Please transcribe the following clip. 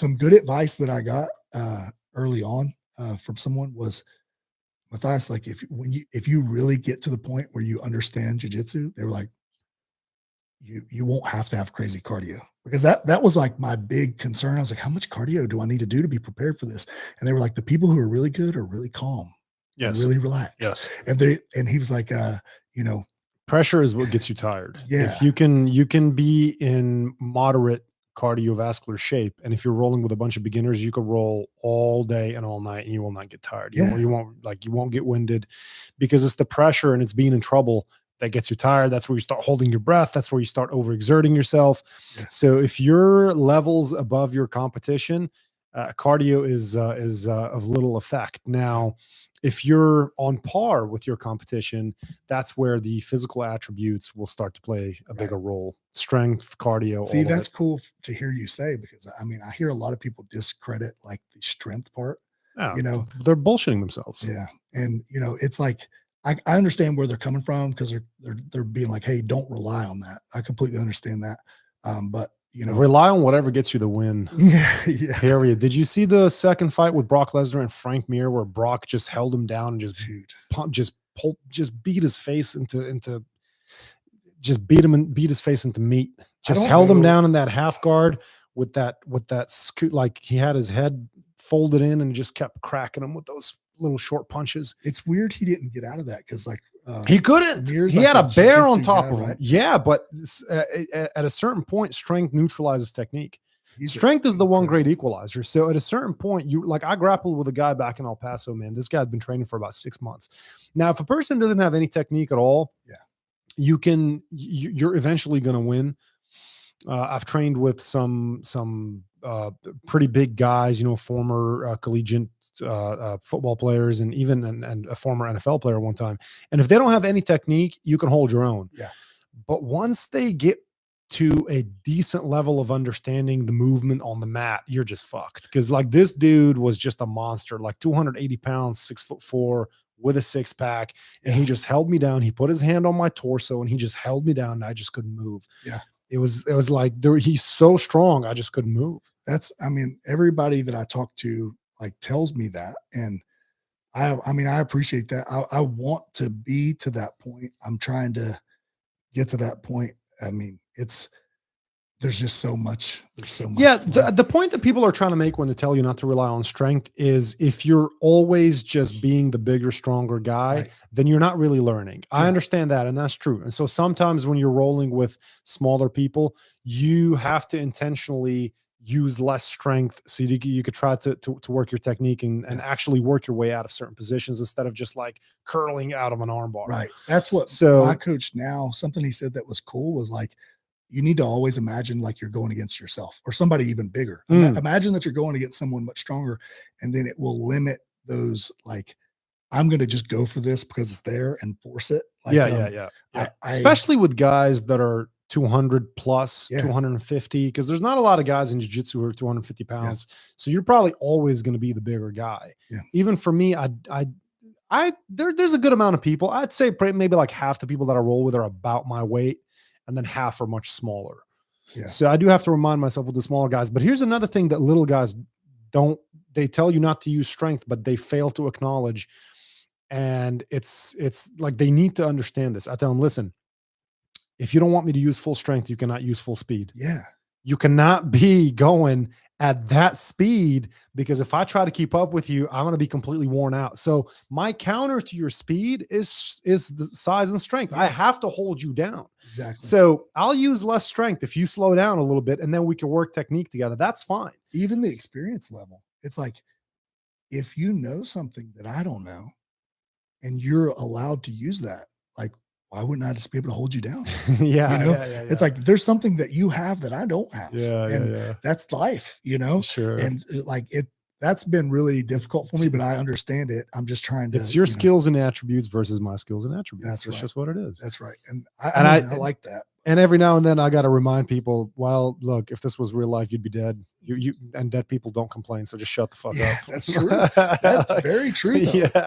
some good advice that I got early on from someone was, Matthias, like if you really get to the point where you understand jiu-jitsu, they were like, you won't have to have crazy cardio, because that was like my big concern. I was like, how much cardio do I need to do to be prepared for this? And they were like, the people who are really good are really calm and Yes. really relaxed. Yes. And he was like, pressure is what gets you tired. Yeah. If you can be in moderate cardiovascular shape, and if you're rolling with a bunch of beginners, you can roll all day and all night and you will not get tired. Yeah. You won't get winded, because it's the pressure and it's being in trouble that gets you tired. That's where you start holding your breath. That's where you start overexerting yourself. Yeah. So if your level's above your competition, cardio is of little effect. Now, if you're on par with your competition, that's where the physical attributes will start to play a bigger role. Strength, cardio. See, that's cool to hear you say, because I mean, I hear a lot of people discredit like the strength part. Yeah, they're bullshitting themselves. Yeah. And it's like, I understand where they're coming from, because they're being like, hey, don't rely on that. I completely understand that. But rely on whatever gets you the win. Yeah. Period. Did you see the second fight with Brock Lesnar and Frank Mir, where Brock just held him down and just beat his face into beat his face into meat. Just held him down in that half guard with that scoot, like he had his head folded in and just kept cracking him with those little short punches. It's weird he didn't get out of that, because like he couldn't. He had a bear on top of him. Yeah, but at a certain point, strength neutralizes technique. Strength is the one great equalizer. So at a certain point, I grappled with a guy back in El Paso, man. This guy had been training for about 6 months. Now, if a person doesn't have any technique at all, you're eventually going to win. I've trained with some pretty big guys, former collegiate football players, and even a former NFL player one time. And if they don't have any technique, you can hold your own. Yeah. But once they get to a decent level of understanding the movement on the mat, you're just fucked. Because like this dude was just a monster, like 280 pounds, 6'4", with a six pack, and he just held me down. He put his hand on my torso and he just held me down, and I just couldn't move. Yeah. It was like he's so strong, I just couldn't move. Everybody that I talk to like tells me that, and I appreciate that. I want to be to that point. I'm trying to get to that point. I mean, there's just so much. There's so much. Yeah. The point that people are trying to make when they tell you not to rely on strength is, if you're always just being the bigger, stronger guy, then you're not really learning. Yeah. I understand that. And that's true. And so sometimes when you're rolling with smaller people, you have to intentionally use less strength so you could try to work your technique and actually work your way out of certain positions, instead of just like curling out of an arm bar. Right. That's what my coach now, something he said that was cool was like, you need to always imagine like you're going against yourself or somebody even bigger. Imagine that you're going against someone much stronger, and then it will limit those, like, I'm going to just go for this because it's there and force it. Like, yeah. Especially with guys that are 200 plus, 250, because there's not a lot of guys in jiu-jitsu who are 250 pounds. Yeah. So you're probably always going to be the bigger guy. Yeah. Even for me, there's a good amount of people. I'd say maybe like half the people that I roll with are about my weight, and then half are much smaller. Yeah. So I do have to remind myself with the smaller guys. But here's another thing that little guys don't. They tell you not to use strength, but they fail to acknowledge. And it's like they need to understand this. I tell them, listen, if you don't want me to use full strength, you cannot use full speed. Yeah. You cannot be going at that speed, because if I try to keep up with you, I'm going to be completely worn out. So my counter to your speed is the size and strength. Yeah. I have to hold you down. Exactly. So I'll use less strength if you slow down a little bit, and then we can work technique together. That's fine. Even the experience level. It's like, if you know something that I don't know and you're allowed to use that, like, why wouldn't I just be able to hold you down? Yeah. It's like, there's something that you have that I don't have. Yeah. That's life, Sure. And that's been really difficult for me, but I understand it. I'm just trying to. It's your skills and attributes versus my skills and attributes. That's just what it is. That's right. And I like that. And every now and then I got to remind people, well, look, if this was real life, you'd be dead. You and dead people don't complain. So just shut the fuck up. That's true. That's very true. Though. Yeah.